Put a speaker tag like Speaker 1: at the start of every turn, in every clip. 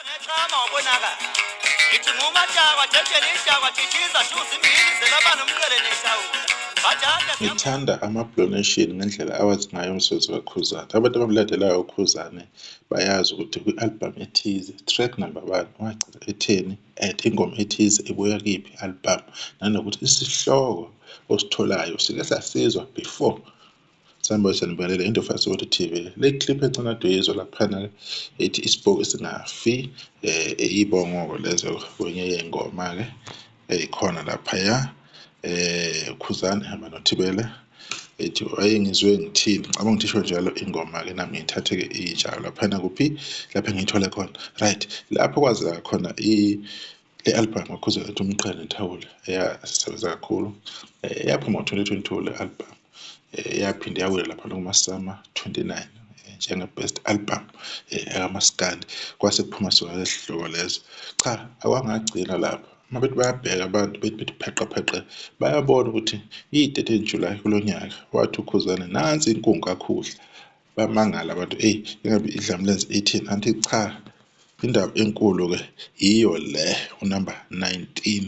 Speaker 1: ngechama wabonaka ithi ngumatakwa thethele ishakwa thithiza shuzimbili zelaba nomqele neshawula
Speaker 2: ngithanda ama-Blonation ngendlela awazi ngayo umsebenzi kaKhuzani. Abantu abamlandelayo uKhuzani bayazi ukuthi kwi-album ethize track number 1 wagcina etheni ingoma ethize ibuya kuyiphi i-album, nanokuthi isihloko ositholayo sike sasizwa before Sambona sanibonela into Fastforward TV le clip encane doyizwa laphana ethi isibhoki singafi ibongo lezo kwenye yengoma ke eyikhona lapha Khuzani hamba noThibela ethi wayengizwe ngithini ngicabanga ukuthi isho njalo ingoma ke nami ngithathe ke injalo laphana kuphi lapha ngithola khona right lapho kwazeka khona le album Khuzani ethi umqhele nethawula eyasebenza kakhulu yaphuma ngo-2022 le album yaphinde yawela lapha kuma-Summer 29 njenge-best album yakaMaskandi kwase kuphuma sona lesihloko leso cha akwangagcina lapho mabethi bayabheka abantu bethi pheqapheqe bayabona ukuthi yi-13 July kulo nyaka wathi uKhuzani nansi inkungu kaKhuhla bamangala abantu ingabe idlamulenze 18 anti cha indaba enkulu ke iyo le unumber 19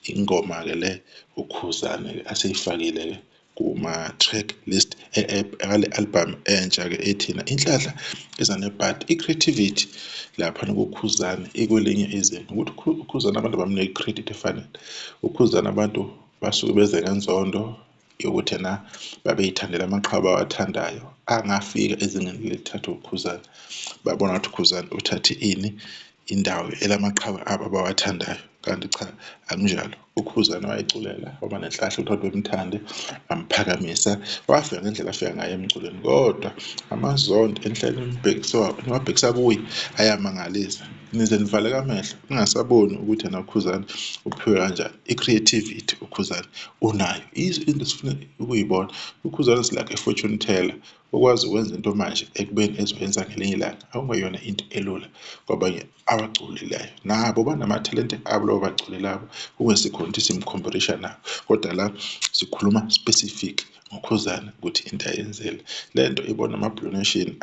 Speaker 2: ingoma ke le uKhuzani aseyifakile ke kuma track list ngale album entsha ke ethina inhlahla ezanebhadi i-creativity lapha nokuKhuzani ikwelinye izinto ukuthi uKhuzani abantu bamnika i-credit efanele uKhuzani abantu basuke beze ngenzondo yokuthi na babeyithandela amaqhaba awathandayo angafika ezingeni lethathu uKhuzani babona ukuthi uKhuzani uthathe indawo elamaqhaba abo abawathandayo kanti cha akunjalo uKhuzani wayeculela waba nenhlahla ukuthi bemthande bamphakamisa wafika ngendlela afika ngayo emculweni kodwa amazondo enhlelweni nibabhekisa kuye ayamangalisa nize nivaleke amehlo ningasaboni ukuthi yena uKhuzani uphiwe kanjani i-creativity uKhuzani unayo into esifuna ukuyibona uKhuzani is like a fortune teller ukwazi ukwenza into manje ekubeni ezoyenza ngelinye ilanga akungeyona into elula kwabanye abaculileyo nabo banama-talent abo labo baculi labo kungesikho into simcomparison nabo kodwa la sikhuluma specific ngoKhuzani ukuthi into ayenzele lento ibona ama-Blonation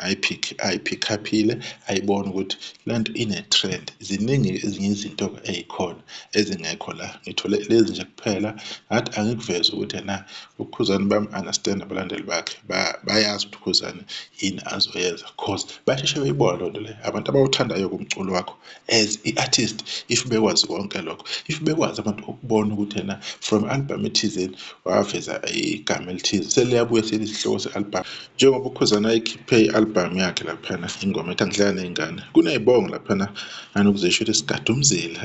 Speaker 2: ayiphicaphile ayibona ukuthi lento ine-trend ziningi ezinye izinto ezikhona ezingekho la ngithole lezi nje kuphela ngathi angikuveza ukuthi na uKhuzani bam-understand abalandeli bakhe bayazi ukuthi uKhuzani yini azoyenza cause basheshe beyibona lento le abantu abawuthandayo kumculo wakho as i-artist if bekwazi konke lokho if bekwazi abantu ukubona ukuthi yena from album ethizeni waveza igama elithize seliyabuya selisihloko se-album njengoba uKhuzani ayikhiphe i-album yakhe laphana ingoma ethi angidlala ney'ngane kuney'bongo laphana nanokuzesho ukuthi sigadumzile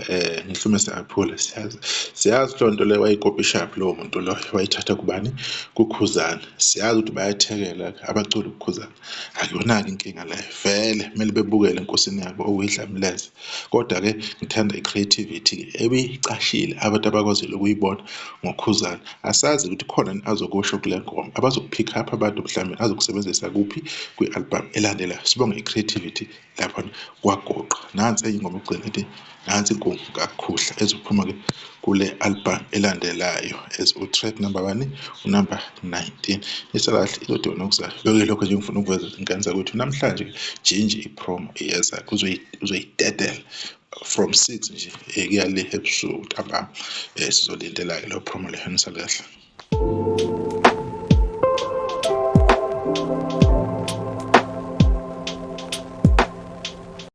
Speaker 2: ngihlume siyaphula siyazi leyo nto leyo wayikopisha lowo muntu loyo wayithatha kubani kuKhuzani siyazi ukuthi bayathekela abaculi uKhuzani akuyona-ke inkinga leyo vele kumele bebukele enkosini yabo okuyidlamleze kodwa-ke ngithanda i-creativity ebeyicashile abantu abakwazile ukuyibona ngoKhuzani asazi ukuthi khona azokusho kule ngoma abazokupick up abantu mhlawumbe azokusebenzisa kuphi kwi-album elandelayo sibonge i-creativity lapha kwagoqa nansi ingoma egcina ethi nansi inkungu kaKhuhla ezophuma-ke kule album elandelayo as track number 1 unumber 19 isakahle izodwa nokuzayo lokho lokho nje ngifuna ukuveza inkanza ukuthi namhlanje jinji ipromo iyeza uzoyidedela from 6 nje kuya le episode ntambama sizolindela ke lo promo le henisa kahle